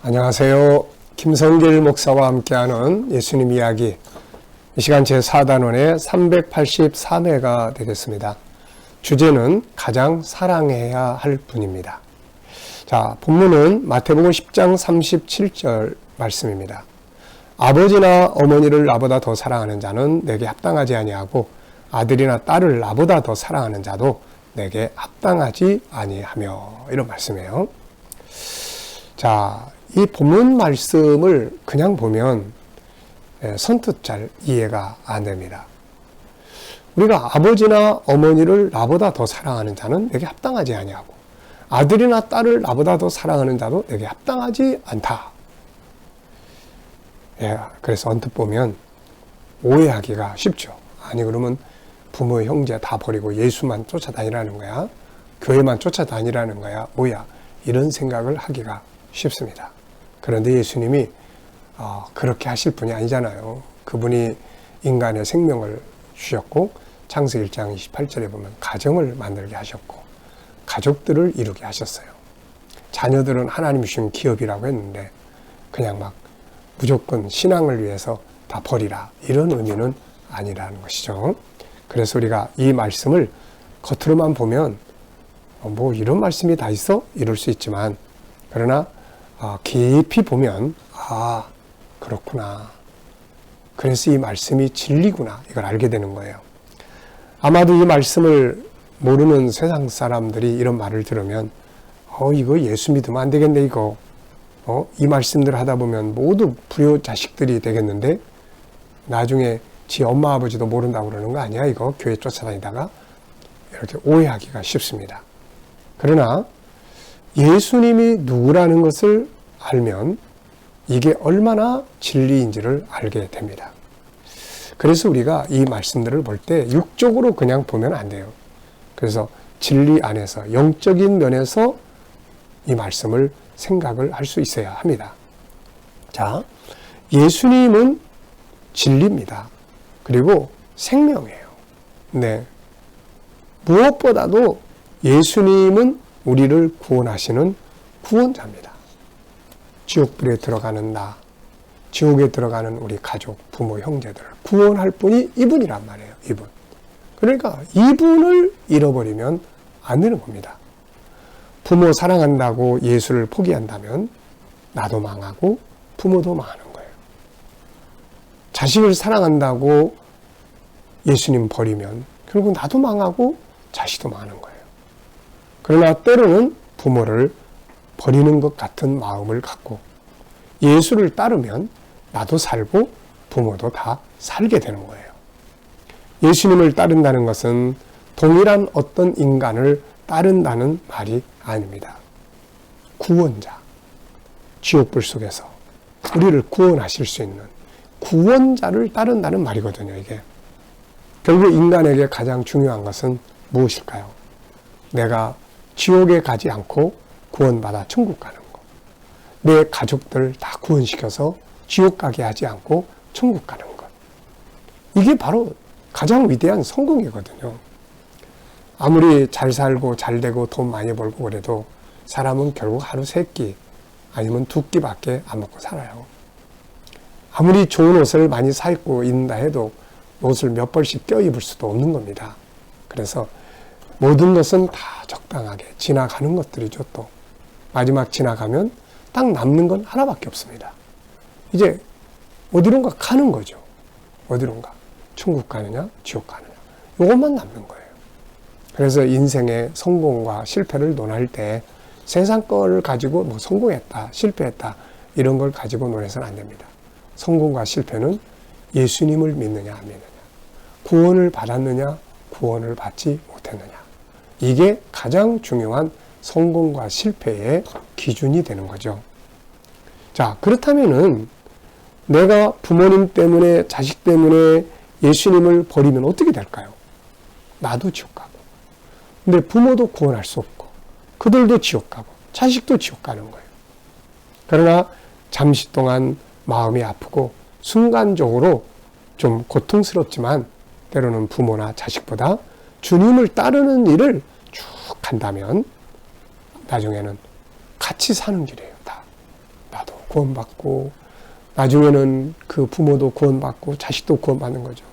안녕하세요. 김성길 목사와 함께하는 예수님 이야기, 이 시간 제4단원의 383회가 되겠습니다. 주제는 가장 사랑해야 할 분입니다. 자, 본문은 마태복음 10장 37절 말씀입니다. 아버지나 어머니를 나보다 더 사랑하는 자는 내게 합당하지 아니하고 아들이나 딸을 나보다 더 사랑하는 자도 내게 합당하지 아니하며, 이런 말씀이에요. 자, 이 본문 말씀을 그냥 보면 선뜻 잘 이해가 안 됩니다. 우리가 아버지나 어머니를 나보다 더 사랑하는 자는 내게 합당하지 아니하고 아들이나 딸을 나보다 더 사랑하는 자도 내게 합당하지 않다. 그래서 언뜻 보면 오해하기가 쉽죠. 아니, 그러면 부모, 형제 다 버리고 예수만 쫓아다니라는 거야? 교회만 쫓아다니라는 거야? 뭐야? 이런 생각을 하기가 쉽습니다. 그런데 예수님이 그렇게 하실 분이 아니잖아요. 그분이 인간의 생명을 주셨고 창세기 1장 28절에 보면 가정을 만들게 하셨고 가족들을 이루게 하셨어요. 자녀들은 하나님이 주신 기업이라고 했는데 그냥 막 무조건 신앙을 위해서 다 버리라, 이런 의미는 아니라는 것이죠. 그래서 우리가 이 말씀을 겉으로만 보면 뭐 이런 말씀이 다 있어? 이럴 수 있지만, 그러나 깊이 보면 그렇구나, 그래서 이 말씀이 진리구나, 이걸 알게 되는 거예요. 아마도 이 말씀을 모르는 세상 사람들이 이런 말을 들으면 이거 예수 믿으면 안 되겠네, 이거 이 말씀들 하다 보면 모두 불효 자식들이 되겠는데 나중에 지 엄마 아버지도 모른다고 그러는 거 아니야, 이거 교회 쫓아다니다가, 이렇게 오해하기가 쉽습니다. 그러나 예수님이 누구라는 것을 알면 이게 얼마나 진리인지를 알게 됩니다. 그래서 우리가 이 말씀들을 볼 때 육적으로 그냥 보면 안 돼요. 그래서 진리 안에서, 영적인 면에서 이 말씀을 생각을 할 수 있어야 합니다. 자, 예수님은 진리입니다. 그리고 생명이에요. 네. 무엇보다도 예수님은 우리를 구원하시는 구원자입니다. 지옥불에 들어가는 나, 지옥에 들어가는 우리 가족, 부모, 형제들을 구원할 분이 이분이란 말이에요. 이분. 그러니까 이분을 잃어버리면 안 되는 겁니다. 부모 사랑한다고 예수를 포기한다면 나도 망하고 부모도 망하는 거예요. 자식을 사랑한다고 예수님 버리면 결국 나도 망하고 자식도 망하는 거예요. 그러나 때로는 부모를 버리는 것 같은 마음을 갖고 예수를 따르면 나도 살고 부모도 다 살게 되는 거예요. 예수님을 따른다는 것은 동일한 어떤 인간을 따른다는 말이 아닙니다. 구원자, 지옥불 속에서 우리를 구원하실 수 있는 구원자를 따른다는 말이거든요, 이게. 결국 인간에게 가장 중요한 것은 무엇일까요? 내가 지옥에 가지 않고 구원받아 천국 가는 거. 내 가족들 다 구원시켜서 지옥 가게 하지 않고 천국 가는 것. 이게 바로 가장 위대한 성공이거든요. 아무리 잘 살고 잘 되고 돈 많이 벌고 그래도 사람은 결국 하루 3끼 아니면 2끼밖에 안 먹고 살아요. 아무리 좋은 옷을 많이 사 입고 있는다 해도 옷을 몇 벌씩 껴입을 수도 없는 겁니다. 그래서 모든 것은 다 적당하게 지나가는 것들이죠. 또 마지막 지나가면 딱 남는 건 하나밖에 없습니다. 이제 어디론가 가는 거죠. 어디론가. 천국 가느냐 지옥 가느냐, 이것만 남는 거예요. 그래서 인생의 성공과 실패를 논할 때 세상 거를 가지고 뭐 성공했다, 실패했다, 이런 걸 가지고 논해서는 안 됩니다. 성공과 실패는 예수님을 믿느냐 안 믿느냐, 구원을 받았느냐 구원을 받지 못했느냐, 이게 가장 중요한 성공과 실패의 기준이 되는 거죠. 자, 그렇다면은 내가 부모님 때문에, 자식 때문에 예수님을 버리면 어떻게 될까요? 나도 지옥 가고, 근데 부모도 구원할 수 없고, 그들도 지옥 가고, 자식도 지옥 가는 거예요. 그러나 잠시 동안 마음이 아프고 순간적으로 좀 고통스럽지만 때로는 부모나 자식보다 주님을 따르는 일을 쭉 한다면 나중에는 같이 사는 길이에요. 다. 나도 구원받고 나중에는 그 부모도 구원받고 자식도 구원받는 거죠.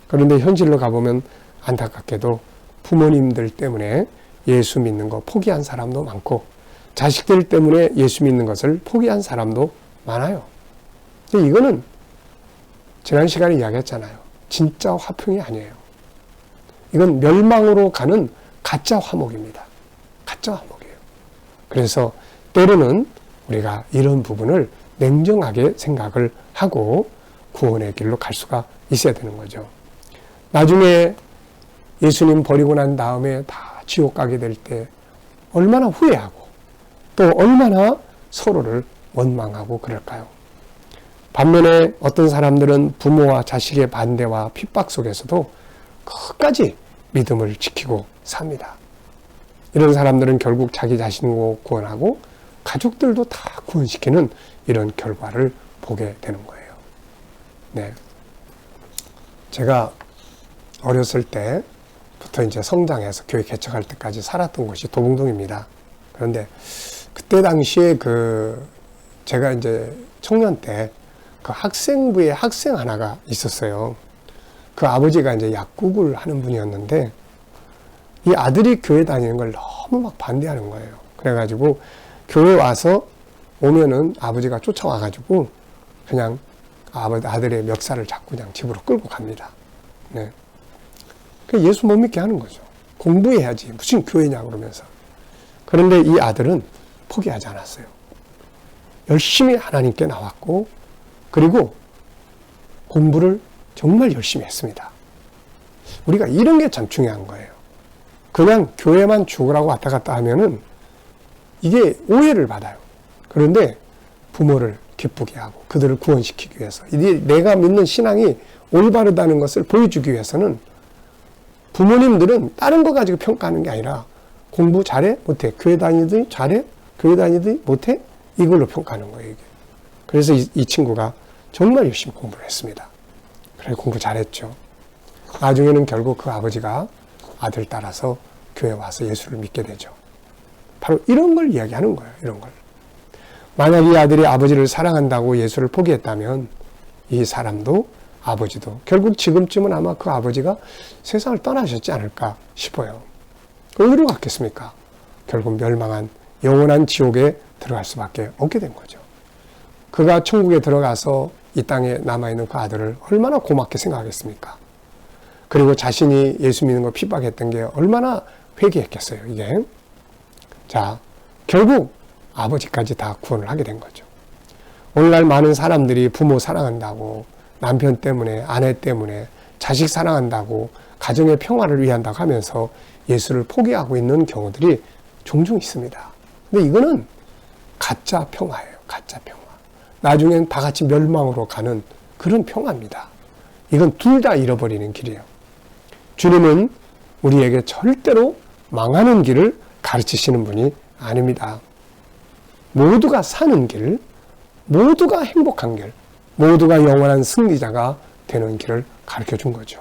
그런데 현실로 가보면 안타깝게도 부모님들 때문에 예수 믿는 거 포기한 사람도 많고 자식들 때문에 예수 믿는 것을 포기한 사람도 많아요. 근데 이거는 지난 시간에 이야기했잖아요. 진짜 화평이 아니에요. 이건 멸망으로 가는 가짜 화목입니다. 가짜 화목이에요. 그래서 때로는 우리가 이런 부분을 냉정하게 생각을 하고 구원의 길로 갈 수가 있어야 되는 거죠. 나중에 예수님 버리고 난 다음에 다 지옥 가게 될 때 얼마나 후회하고 또 얼마나 서로를 원망하고 그럴까요? 반면에 어떤 사람들은 부모와 자식의 반대와 핍박 속에서도 끝까지 믿음을 지키고 삽니다. 이런 사람들은 결국 자기 자신도 구원하고 가족들도 다 구원시키는 이런 결과를 보게 되는 거예요. 네. 제가 어렸을 때부터 이제 성장해서 교회 개척할 때까지 살았던 곳이 도봉동입니다. 그런데 그때 당시에 제가 이제 청년 때 그 학생부에 학생 하나가 있었어요. 그 아버지가 이제 약국을 하는 분이었는데 이 아들이 교회 다니는 걸 너무 막 반대하는 거예요. 그래가지고 교회 와서 오면은 아버지가 쫓아와가지고 그냥 아들의 멱살을 잡고 그냥 집으로 끌고 갑니다. 네. 예수 못 믿게 하는 거죠. 공부해야지. 무슨 교회냐 그러면서. 그런데 이 아들은 포기하지 않았어요. 열심히 하나님께 나왔고 그리고 공부를 정말 열심히 했습니다. 우리가 이런 게 참 중요한 거예요. 그냥 교회만 죽으라고 왔다 갔다 하면은 이게 오해를 받아요. 그런데 부모를 기쁘게 하고 그들을 구원시키기 위해서 내가 믿는 신앙이 올바르다는 것을 보여주기 위해서는 부모님들은 다른 거 가지고 평가하는 게 아니라 공부 잘해? 못해? 교회 다니더니 잘해? 교회 다니더니 못해? 이걸로 평가하는 거예요. 이게. 그래서 이 친구가 정말 열심히 공부를 했습니다. 그래 공부 잘했죠. 나중에는 결국 그 아버지가 아들 따라서 교회 와서 예수를 믿게 되죠. 바로 이런 걸 이야기하는 거예요. 이런 걸. 만약 이 아들이 아버지를 사랑한다고 예수를 포기했다면 이 사람도 아버지도 결국 지금쯤은 아마 그 아버지가 세상을 떠나셨지 않을까 싶어요. 어디로 갔겠습니까? 결국 멸망한 영원한 지옥에 들어갈 수밖에 없게 된 거죠. 그가 천국에 들어가서 이 땅에 남아있는 그 아들을 얼마나 고맙게 생각하겠습니까? 그리고 자신이 예수 믿는 걸 핍박했던 게 얼마나 회개했겠어요, 이게. 자, 결국 아버지까지 다 구원을 하게 된 거죠. 오늘날 많은 사람들이 부모 사랑한다고, 남편 때문에, 아내 때문에, 자식 사랑한다고, 가정의 평화를 위한다고 하면서 예수를 포기하고 있는 경우들이 종종 있습니다. 근데 이거는 가짜 평화예요, 가짜 평화. 나중엔 다 같이 멸망으로 가는 그런 평화입니다. 이건 둘 다 잃어버리는 길이에요. 주님은 우리에게 절대로 망하는 길을 가르치시는 분이 아닙니다. 모두가 사는 길, 모두가 행복한 길, 모두가 영원한 승리자가 되는 길을 가르쳐 준 거죠.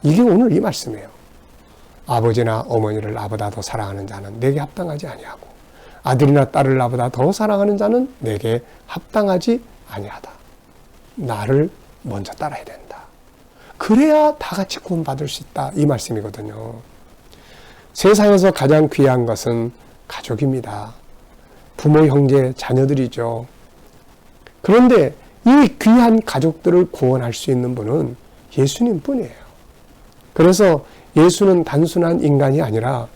이게 오늘 이 말씀이에요. 아버지나 어머니를 나보다 더 사랑하는 자는 내게 합당하지 아니하고 아들이나 딸을 나보다 더 사랑하는 자는 내게 합당하지 아니하다. 나를 먼저 따라야 된다. 그래야 다 같이 구원받을 수 있다. 이 말씀이거든요. 세상에서 가장 귀한 것은 가족입니다. 부모, 형제, 자녀들이죠. 그런데 이 귀한 가족들을 구원할 수 있는 분은 예수님 뿐이에요. 그래서 예수는 단순한 인간이 아니라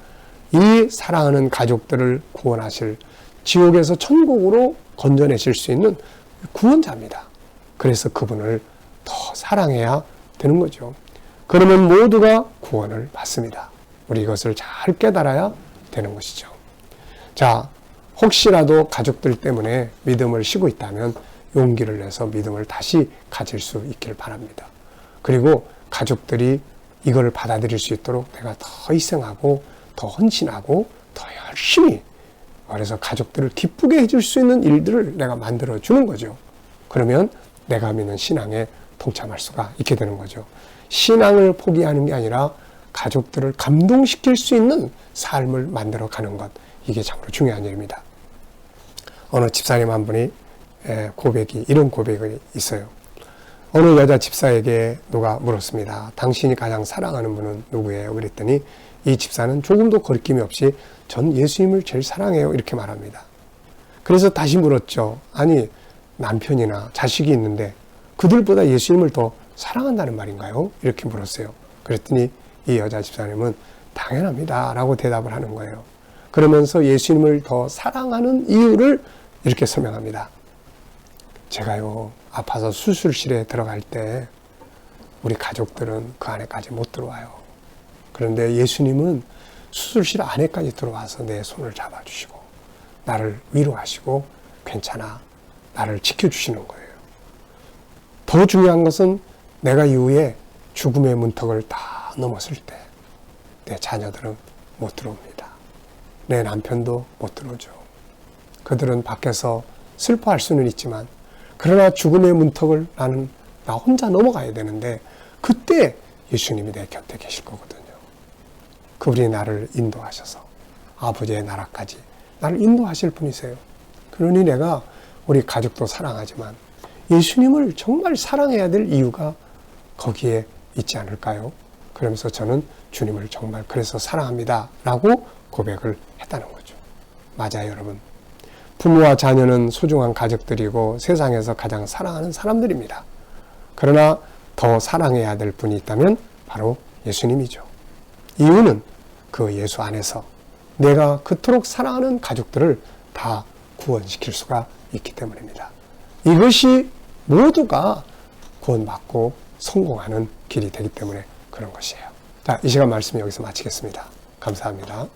이 사랑하는 가족들을 구원하실, 지옥에서 천국으로 건져내실 수 있는 구원자입니다. 그래서 그분을 더 사랑해야 되는 거죠. 그러면 모두가 구원을 받습니다. 우리 이것을 잘 깨달아야 되는 것이죠. 자, 혹시라도 가족들 때문에 믿음을 쉬고 있다면 용기를 내서 믿음을 다시 가질 수 있기를 바랍니다. 그리고 가족들이 이걸 받아들일 수 있도록 내가 더 희생하고 더 헌신하고 더 열심히, 그래서 가족들을 기쁘게 해줄 수 있는 일들을 내가 만들어주는 거죠. 그러면 내가 믿는 신앙에 동참할 수가 있게 되는 거죠. 신앙을 포기하는 게 아니라 가족들을 감동시킬 수 있는 삶을 만들어가는 것, 이게 참으로 중요한 일입니다. 어느 집사님 한 분이 고백이, 이런 고백이 있어요. 어느 여자 집사에게 누가 물었습니다. 당신이 가장 사랑하는 분은 누구예요? 그랬더니 이 집사는 조금도 거리낌이 없이 전 예수님을 제일 사랑해요. 이렇게 말합니다. 그래서 다시 물었죠. 아니, 남편이나 자식이 있는데 그들보다 예수님을 더 사랑한다는 말인가요? 이렇게 물었어요. 그랬더니 이 여자 집사님은 당연합니다 라고 대답을 하는 거예요. 그러면서 예수님을 더 사랑하는 이유를 이렇게 설명합니다. 제가요, 아파서 수술실에 들어갈 때 우리 가족들은 그 안에까지 못 들어와요. 그런데 예수님은 수술실 안에까지 들어와서 내 손을 잡아주시고 나를 위로하시고 괜찮아, 나를 지켜주시는 거예요. 더 중요한 것은 내가 이후에 죽음의 문턱을 다 넘었을 때 내 자녀들은 못 들어옵니다. 내 남편도 못 들어오죠. 그들은 밖에서 슬퍼할 수는 있지만 그러나 죽음의 문턱을 나 혼자 넘어가야 되는데 그때 예수님이 내 곁에 계실 거거든요. 그분이 나를 인도하셔서 아버지의 나라까지 나를 인도하실 분이세요. 그러니 내가 우리 가족도 사랑하지만 예수님을 정말 사랑해야 될 이유가 거기에 있지 않을까요? 그러면서 저는 주님을 정말 그래서 사랑합니다 라고 고백을 했다는 거죠. 맞아요, 여러분. 부모와 자녀는 소중한 가족들이고 세상에서 가장 사랑하는 사람들입니다. 그러나 더 사랑해야 될 분이 있다면 바로 예수님이죠. 이유는 그 예수 안에서 내가 그토록 사랑하는 가족들을 다 구원시킬 수가 있기 때문입니다. 이것이 모두가 구원받고 성공하는 길이 되기 때문에 그런 것이에요. 자, 이 시간 말씀 여기서 마치겠습니다. 감사합니다.